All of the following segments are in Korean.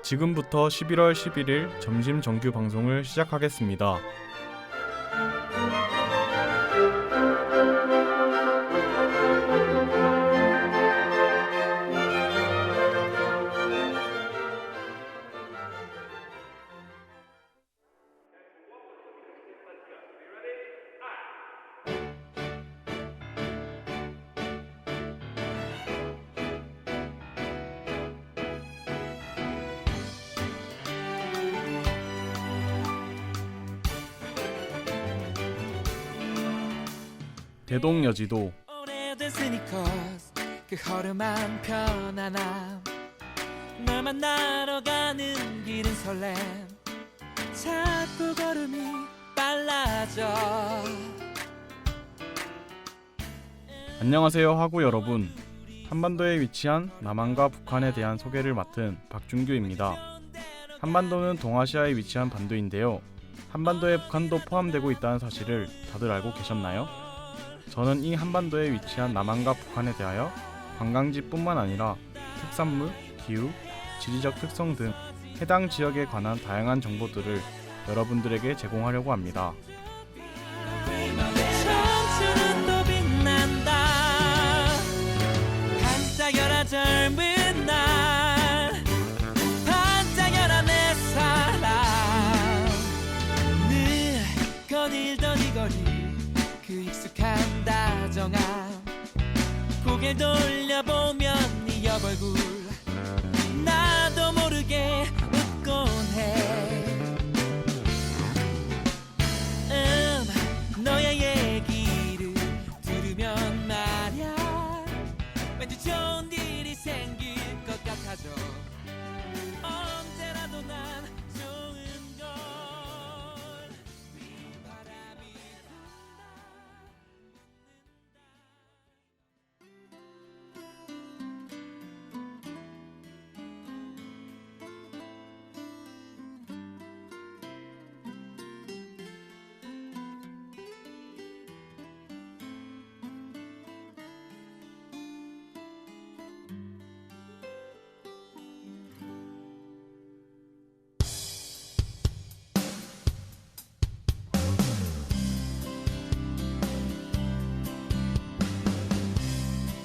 지금부터 11월 11일 점심 정규 방송을 시작하겠습니다. 대동여지도 오래된 스니커스 그 허름한 편안함 널 만나러 가는 길은 설렘 자꾸 걸음이 빨라져. 안녕하세요 하구 여러분, 한반도에 위치한 남한과 북한에 대한 소개를 맡은 박준규입니다. 한반도는 동아시아에 위치한 반도인데요, 한반도에 북한도 포함되고 있다는 사실을 다들 알고 계셨나요? 저는 이 한반도에 위치한 남한과 북한에 대하여 관광지뿐만 아니라 특산물, 기후, 지리적 특성 등 해당 지역에 관한 다양한 정보들을 여러분들에게 제공하려고 합니다. 청춘은 또 빛난다. 반짝여라 젊은 날 반짝여라 내 사랑. 늘 거닐던 이 거리 그 익숙한 다정함 고개 돌려보면 네 옆 얼굴 나도 모르게 웃곤 해. 너의 얘기를 들으면 말야 왠지 좋은 일이 생길 것 같아져. 언제라도 난 좋은 걸 바람이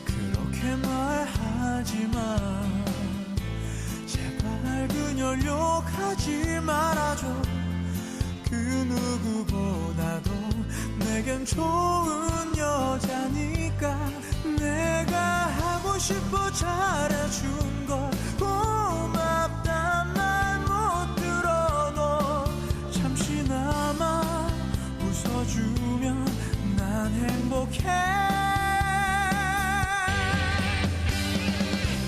그렇게 말하지마. 제발 그녀 욕하지 말아줘. 그 누구보다도 내겐 좋은 여자니까. 내가 하고 싶어 잘해준 걸 고맙단 말 못 들어도 잠시나마 웃어주면 난 행복해.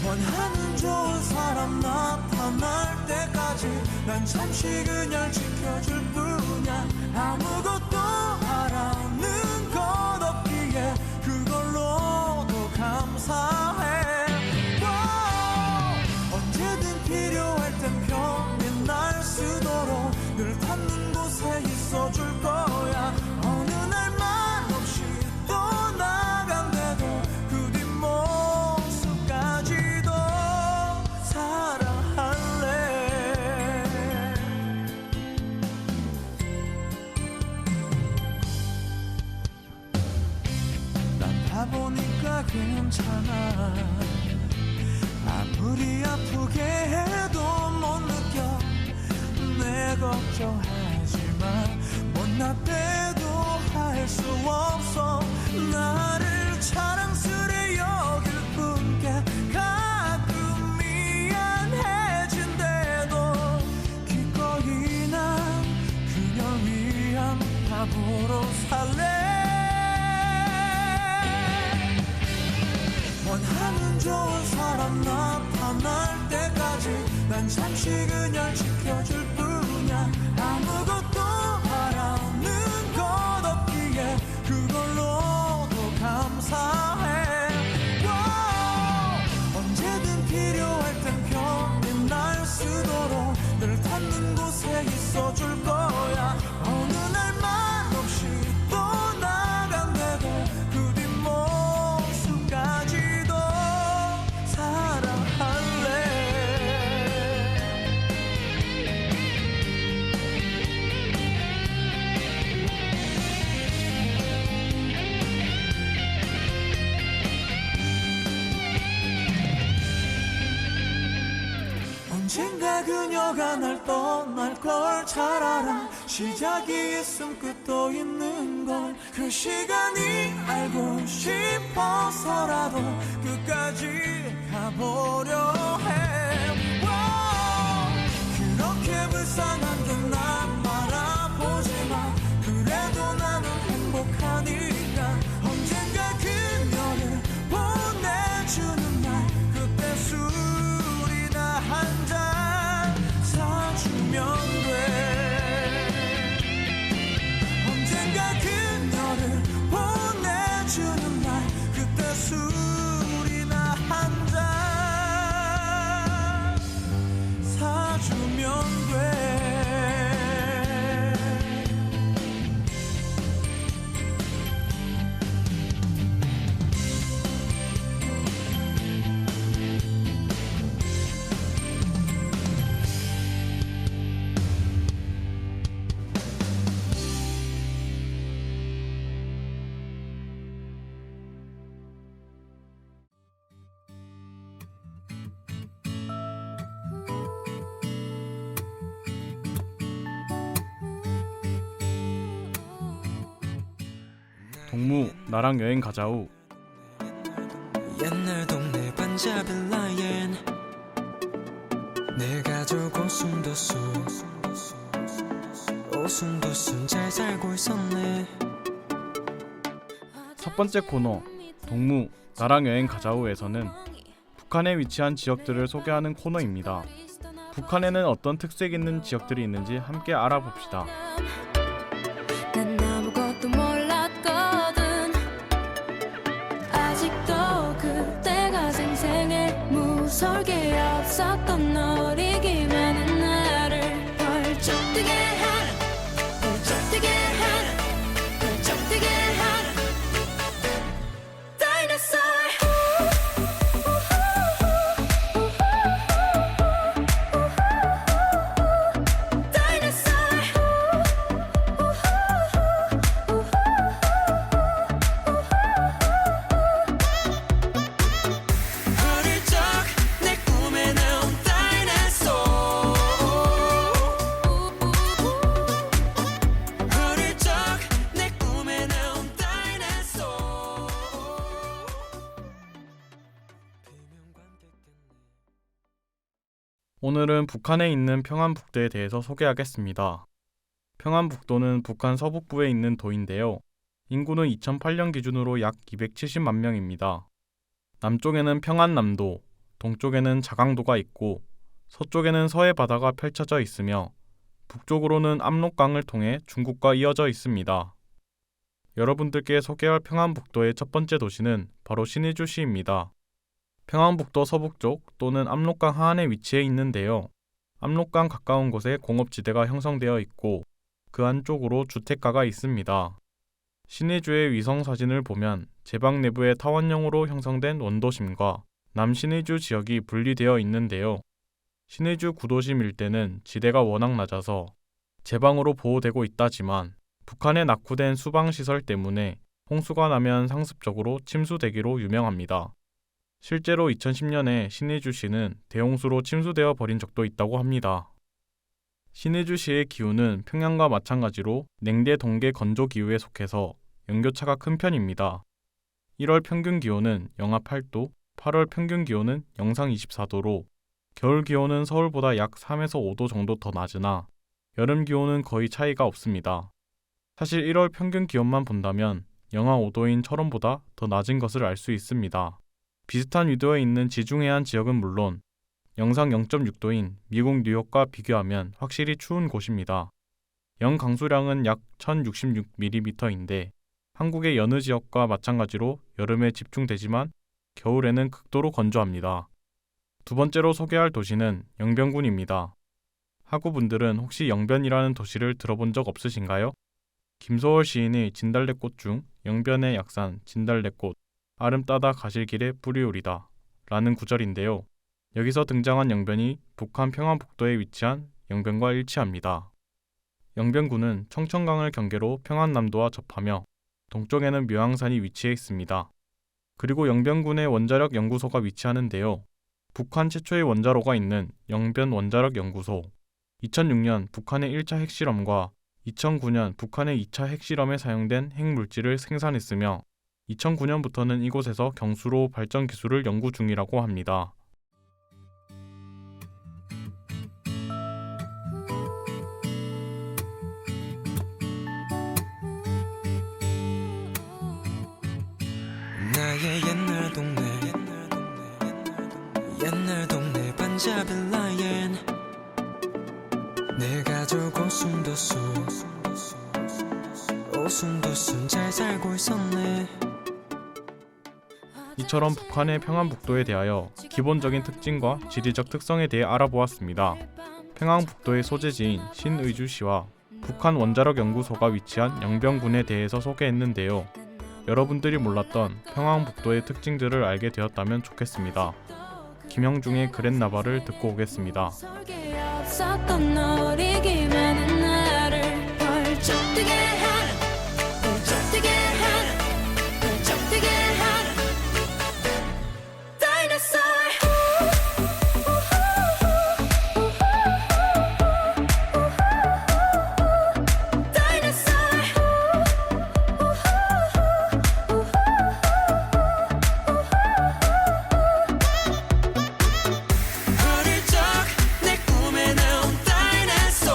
원하는 좋은 사람 나타날 때까지 난 잠시 그냥 지켜줄 뿐이야. 아무것도 바라는 것 없기에 그걸로도 감사해. 언제든 필요할 땐 편히 날 쓰도록 늘 닿는 곳에 있어줄 거야. 어느 날 말 없이 또 나간대도 그 뒷모습까지도 사랑할래. 난 바보니까 괜찮아. 아무리 아프게 해도 못 느껴. 내 걱정하지만 못났대도 할 수 없어. 나를 자랑스레 여길 뿐게 가끔 미안해진대도 기꺼이 난 그녀 위한 바보로 살래. 원하는 좋은 사람 나타날 때까지 난 잠시 그냥 지켜줄 뿐이야. 아무것도 바라는 것 없기에 그걸로도 감사해. 언제든 필요할 땐 편히 날 쓰도록 늘 닿는 곳에 있어줄 거야. 어느 날 말 없이 또 나간대도 그 뒷모습까지도 사랑할래. 언젠가 그녀가 날 떠날 걸 잘 알아. 시작이 있음 끝도 있는 걸 그 시간이 알고 싶어서라도 끝까지 가보려 해. 그렇게 불쌍한 듯 난 바라보지만 그래도 나는 행복하니까 언젠가 그녀를 보내주는 날 그때 술이나 한잔 사주면 돼. 언젠가 그녀를 보내주는 날 그때 술이나 한잔 사주면 돼. 동무, 나랑 여행 가자우. 옛날 동네 반자빌라엔 내 가족 오순도순 잘 살고 있었네. 첫 번째 코너, 동무, 나랑 여행 가자우에서는 북한에 위치한 지역들을 소개하는 코너입니다. 북한에는 어떤 특색 있는 지역들이 있는지 함께 알아봅시다. 난 아무것도 몰랐거든. 아직도 그때가 생생해. 무서울 게 없었던 어리기만 한 나를 펄쩍 뛰게 하는, 펄쩍 뛰게 하는, 펄쩍 뛰게 하는 다이너소어. 오늘은 북한에 있는 평안북도에 대해서 소개하겠습니다. 평안북도는 북한 서북부에 있는 도인데요. 인구는 2008년 기준으로 약 270만 명입니다. 남쪽에는 평안남도, 동쪽에는 자강도가 있고 서쪽에는 서해 바다가 펼쳐져 있으며 북쪽으로는 압록강을 통해 중국과 이어져 있습니다. 여러분들께 소개할 평안북도의 첫 번째 도시는 바로 신의주시입니다. 평안북도 서북쪽 또는 압록강 하안에 위치해 있는데요. 압록강 가까운 곳에 공업지대가 형성되어 있고 그 안쪽으로 주택가가 있습니다. 신의주의 위성 사진을 보면 제방 내부에 타원형으로 형성된 원도심과 남신의주 지역이 분리되어 있는데요. 신의주 구도심 일대는 지대가 워낙 낮아서 제방으로 보호되고 있다지만 북한에 낙후된 수방시설 때문에 홍수가 나면 상습적으로 침수되기로 유명합니다. 실제로 2010년에 신의주시는 대홍수로 침수되어 버린 적도 있다고 합니다. 신의주시의 기후는 평양과 마찬가지로 냉대 동계 건조 기후에 속해서 연교차가 큰 편입니다. 1월 평균 기온은 영하 8도, 8월 평균 기온은 영상 24도로 겨울 기온은 서울보다 약 3에서 5도 정도 더 낮으나 여름 기온은 거의 차이가 없습니다. 사실 1월 평균 기온만 본다면 영하 5도인 철원보다 더 낮은 것을 알 수 있습니다. 비슷한 위도에 있는 지중해안 지역은 물론 영상 0.6도인 미국 뉴욕과 비교하면 확실히 추운 곳입니다. 영강수량은 약 1066mm인데 한국의 여느 지역과 마찬가지로 여름에 집중되지만 겨울에는 극도로 건조합니다. 두 번째로 소개할 도시는 영변군입니다. 학우분들은 혹시 영변이라는 도시를 들어본 적 없으신가요? 김소월 시인의 진달래꽃 중 영변의 약산 진달래꽃 아름 따다 가실 길에 뿌리오리다 라는 구절인데요. 여기서 등장한 영변이 북한 평안북도에 위치한 영변과 일치합니다. 영변군은 청천강을 경계로 평안남도와 접하며 동쪽에는 묘양산이 위치해 있습니다. 그리고 영변군의 원자력 연구소가 위치하는데요. 북한 최초의 원자로가 있는 영변 원자력 연구소, 2006년 북한의 1차 핵실험과 2009년 북한의 2차 핵실험에 사용된 핵물질을 생산했으며 2009년부터는 이곳에서 경수로 발전 기술을 연구 중이라고 합니다. 나의 옛날 동네 반자빌라엔 내 가족 오순도순 잘 살고 있었네. 이처럼 북한의 평안북도에 대하여 기본적인 특징과 지리적 특성에 대해 알아보았습니다. 평안북도의 소재지인 신의주시와 북한 원자력 연구소가 위치한 영병군에 대해서 소개했는데요. 여러분들이 몰랐던 평안북도의 특징들을 알게 되었다면 좋겠습니다. 김형중의 그랬나봐를 듣고 오겠습니다. 설계 없었던 너리기만 한 나를 펄쩍 뛰게 하는 펄쩍 뛰게 하는 펄쩍 뛰게 하는 다이너솔 어릴 적 내 꿈에 나온 다이너소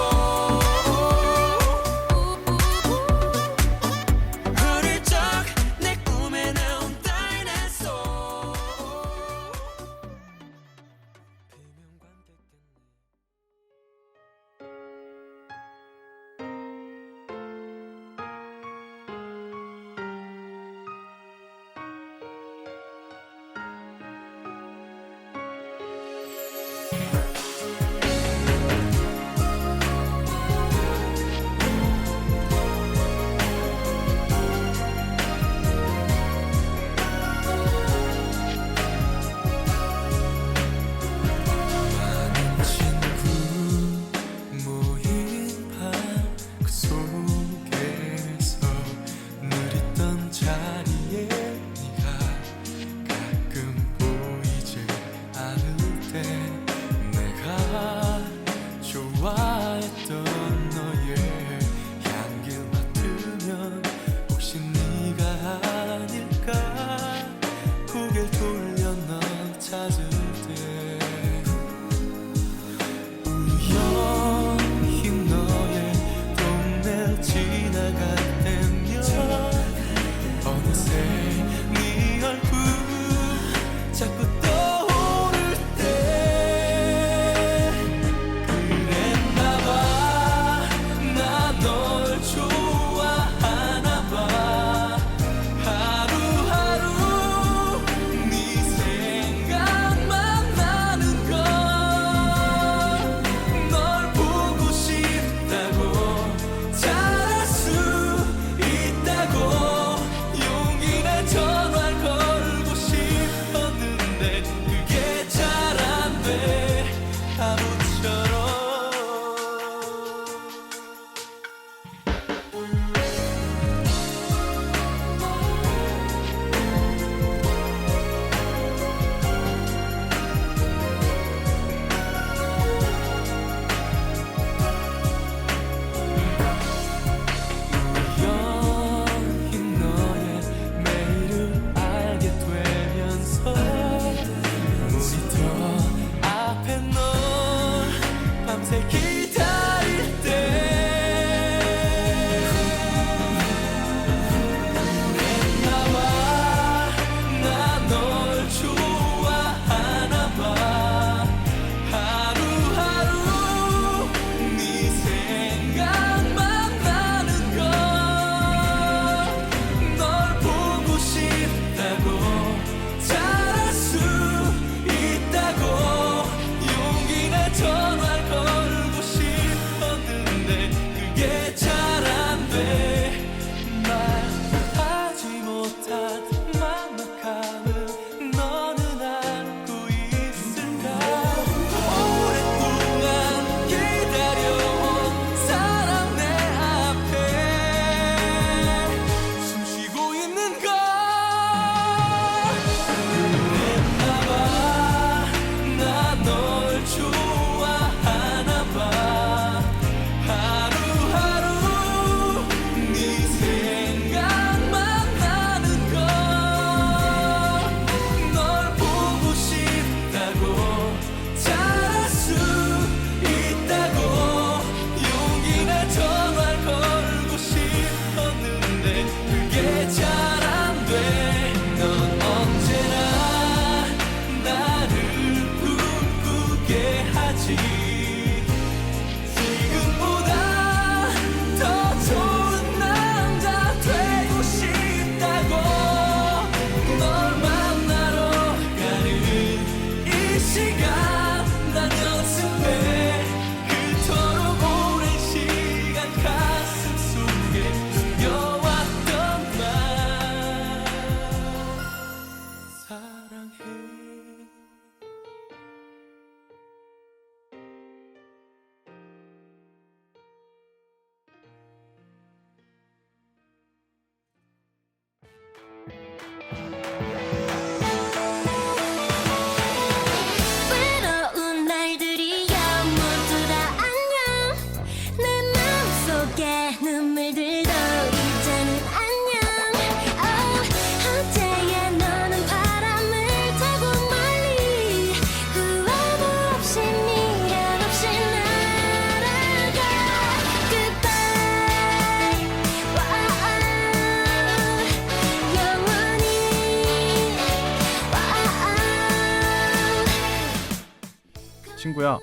친구야,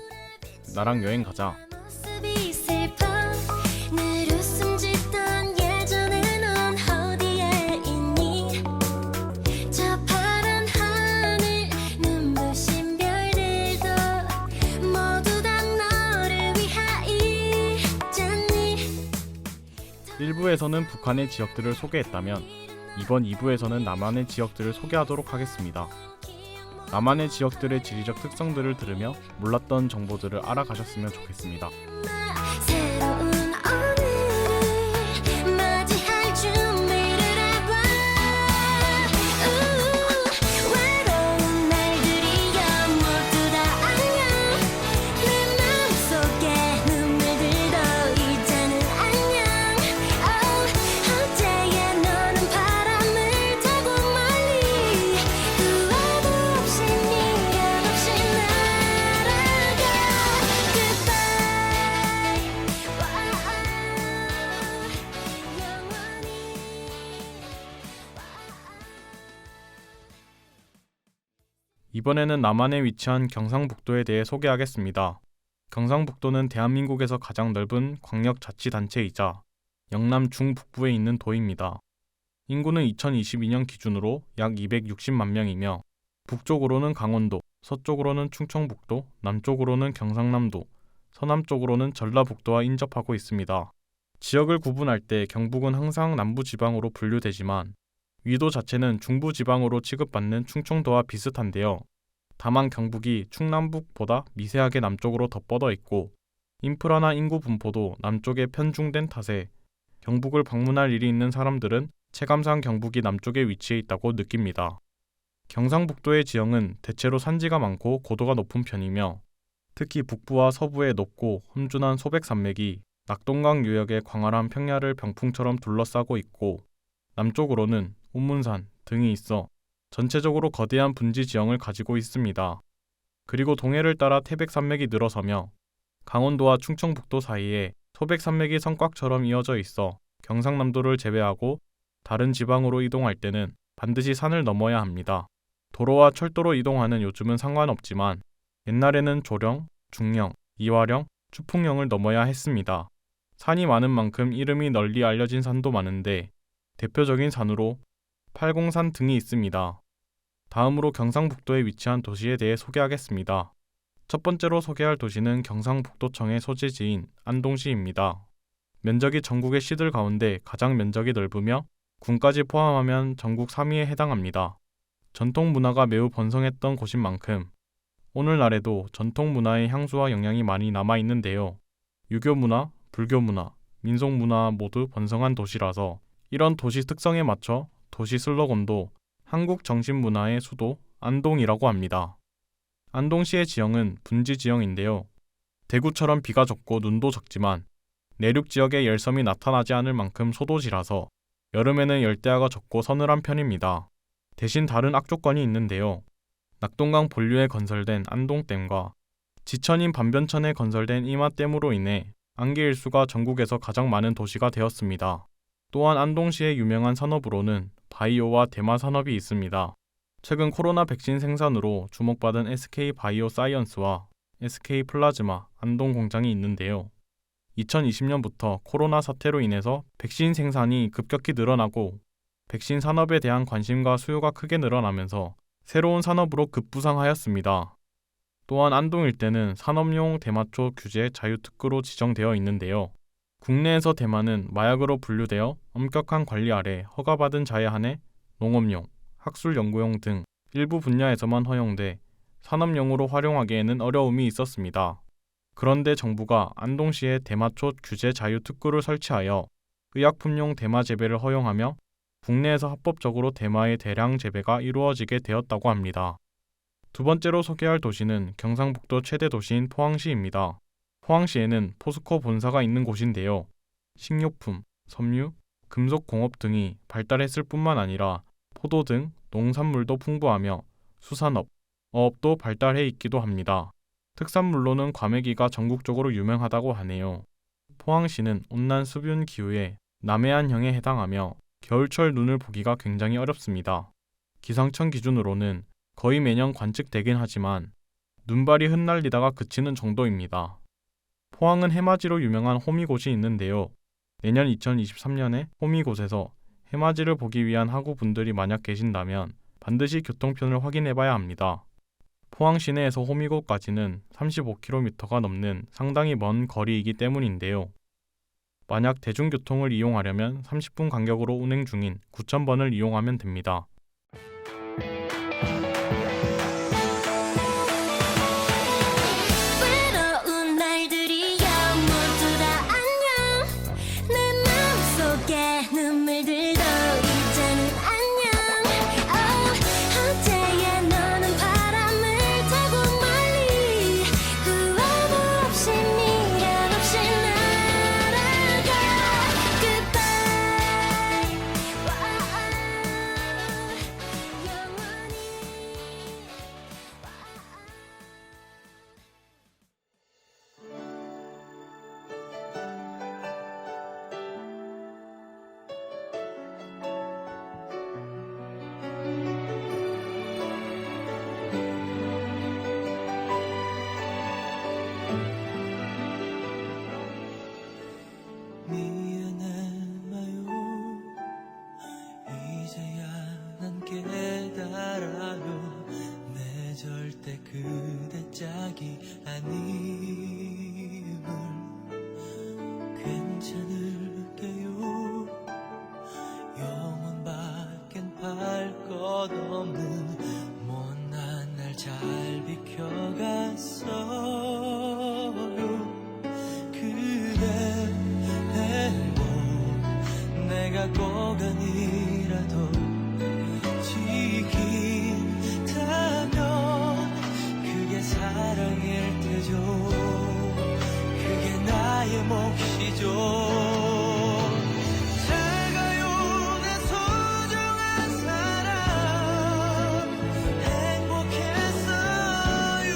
나랑 여행 가자. 모습이 슬퍼 늘 웃음 짓던 예전에 넌 어디에 있니 저 파란 하늘 눈부신 별들도 모두 다 너를 위하였잖니 1부에서는 북한의 지역들을 소개했다면 이번 2부에서는 남한의 지역들을 소개하도록 하겠습니다. 남한의 지역들의 지리적 특성들을 들으며 몰랐던 정보들을 알아가셨으면 좋겠습니다. 새로운 오늘을 맞이할 준비를 해봐 외로운 날들이야 모두 다 안녕 내 마음속에 눈물들도 이제는 안녕 어제의 너는 바람을 타고 멀리 후회도 없이 미련 없이 날아가 Goodbye 이번에는 남한에 위치한 경상북도에 대해 소개하겠습니다. 경상북도는 대한민국에서 가장 넓은 광역자치단체이자 영남 중북부에 있는 도입니다. 인구는 2022년 기준으로 약 260만 명이며 북쪽으로는 강원도, 서쪽으로는 충청북도, 남쪽으로는 경상남도, 서남쪽으로는 전라북도와 인접하고 있습니다. 지역을 구분할 때 경북은 항상 남부지방으로 분류되지만 위도 자체는 중부지방으로 취급받는 충청도와 비슷한데요. 다만 경북이 충남북보다 미세하게 남쪽으로 더 뻗어 있고 인프라나 인구 분포도 남쪽에 편중된 탓에 경북을 방문할 일이 있는 사람들은 체감상 경북이 남쪽에 위치해 있다고 느낍니다. 경상북도의 지형은 대체로 산지가 많고 고도가 높은 편이며 특히 북부와 서부의 높고 험준한 소백산맥이 낙동강 유역의 광활한 평야를 병풍처럼 둘러싸고 있고 남쪽으로는 운문산 등이 있어 전체적으로 거대한 분지 지형을 가지고 있습니다. 그리고 동해를 따라 태백산맥이 늘어서며 강원도와 충청북도 사이에 소백산맥이 성곽처럼 이어져 있어 경상남도를 제외하고 다른 지방으로 이동할 때는 반드시 산을 넘어야 합니다. 도로와 철도로 이동하는 요즘은 상관없지만 옛날에는 조령, 중령, 이화령, 추풍령을 넘어야 했습니다. 산이 많은 만큼 이름이 널리 알려진 산도 많은데 대표적인 산으로 팔공산 등이 있습니다. 다음으로 경상북도에 위치한 도시에 대해 소개하겠습니다. 첫 번째로 소개할 도시는 경상북도청의 소재지인 안동시입니다. 면적이 전국의 시들 가운데 가장 면적이 넓으며 군까지 포함하면 전국 3위에 해당합니다. 전통 문화가 매우 번성했던 곳인 만큼 오늘날에도 전통 문화의 향수와 영향이 많이 남아있는데요. 유교 문화, 불교 문화, 민속 문화 모두 번성한 도시라서 이런 도시 특성에 맞춰 도시 슬로건도 한국 정신문화의 수도 안동이라고 합니다. 안동시의 지형은 분지 지형인데요. 대구처럼 비가 적고 눈도 적지만 내륙 지역에 열섬이 나타나지 않을 만큼 소도시라서 여름에는 열대야가 적고 서늘한 편입니다. 대신 다른 악조건이 있는데요. 낙동강 본류에 건설된 안동댐과 지천인 반변천에 건설된 이마댐으로 인해 안개일수가 전국에서 가장 많은 도시가 되었습니다. 또한 안동시의 유명한 산업으로는 바이오와 대마 산업이 있습니다. 최근 코로나 백신 생산으로 주목받은 SK 바이오 사이언스와 SK 플라즈마 안동 공장이 있는데요. 2020년부터 코로나 사태로 인해서 백신 생산이 급격히 늘어나고 백신 산업에 대한 관심과 수요가 크게 늘어나면서 새로운 산업으로 급부상하였습니다. 또한 안동 일대는 산업용 대마초 규제 자유특구로 지정되어 있는데요. 국내에서 대마는 마약으로 분류되어 엄격한 관리 아래 허가받은 자에 한해 농업용, 학술연구용 등 일부 분야에서만 허용돼 산업용으로 활용하기에는 어려움이 있었습니다. 그런데 정부가 안동시에 대마초 규제 자유특구를 설치하여 의약품용 대마 재배를 허용하며 국내에서 합법적으로 대마의 대량 재배가 이루어지게 되었다고 합니다. 두 번째로 소개할 도시는 경상북도 최대 도시인 포항시입니다. 포항시에는 포스코 본사가 있는 곳인데요. 식료품, 섬유, 금속공업 등이 발달했을 뿐만 아니라 포도 등 농산물도 풍부하며 수산업, 어업도 발달해 있기도 합니다. 특산물로는 과메기가 전국적으로 유명하다고 하네요. 포항시는 온난 수분 기후에 남해안형에 해당하며 겨울철 눈을 보기가 굉장히 어렵습니다. 기상청 기준으로는 거의 매년 관측되긴 하지만 눈발이 흩날리다가 그치는 정도입니다. 포항은 해맞이로 유명한 호미곶이 있는데요. 내년 2023년에 호미곶에서 해맞이를 보기 위한 학우분들이 만약 계신다면 반드시 교통편을 확인해봐야 합니다. 포항 시내에서 호미곶까지는 35km가 넘는 상당히 먼 거리이기 때문인데요. 만약 대중교통을 이용하려면 30분 간격으로 운행 중인 9000번을 이용하면 됩니다. 외로운 날들이야 모두 다 안녕 내 마음속에 눈물들도 이제는 안녕 어제의 너는 바람을 타고 멀리 후회도 없이 미련 없이 날아가 Goodbye 영원히 미안해마요 이제야 난 깨달아요 내 절대 그대 짝이 아님을 괜찮을게요 영혼밖엔 팔 것 없는 못난 날 잘 비켜갔어요 그대 행복 내가 꼭 아니라도 지킨다면 그게 사랑일 테죠 그게 나의 몫이죠 잘 가요 내 소중한 사람 행복했어요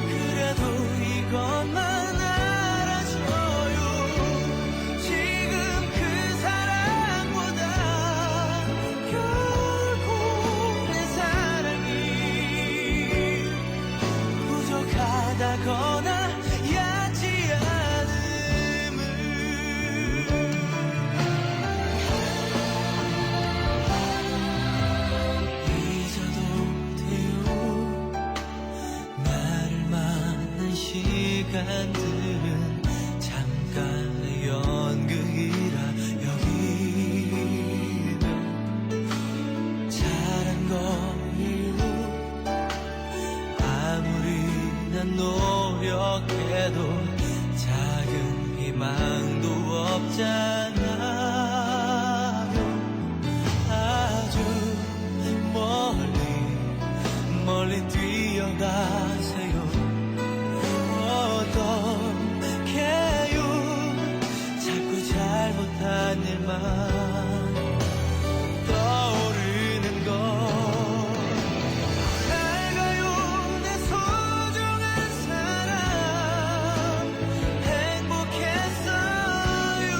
그래도 이것만 알아줘요 지금 그 사랑보다 결국 내 사랑이 부족하다거나 얕지 않음을 잊어도 돼요 나를 만난 시간들은 잠깐의 연극이라 여기면 잘한 거예요 아무리 난 노력해도 작은 희망도 없잖아요 아주 멀리 멀리 뛰어가세요 어떡해요 자꾸 잘못한 일만 떠오르는 걸 잘 가요 내 소중한 사람 행복했어요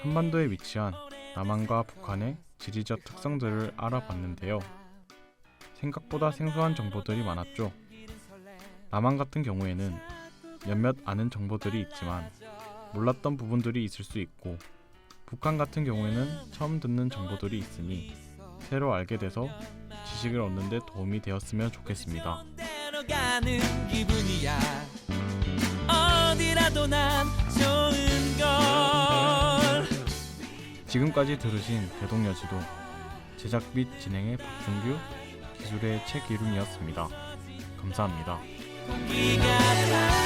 한반도에 위치한 남한과 북한의 지리적 특성들을 알아봤는데요. 생각보다 생소한 정보들이 많았죠. 남한 같은 경우에는 몇몇 아는 정보들이 있지만 몰랐던 부분들이 있을 수 있고, 북한 같은 경우에는 처음 듣는 정보들이 있으니 새로 알게 돼서 지식을 얻는 데 도움이 되었으면 좋겠습니다. 대로 가는 기분이야. 어디라도 난 좋은 걸. 지금까지 들으신 대동여지도 제작 및 진행의 박준규, 기술의 최기룬이었습니다. 감사합니다. 공기가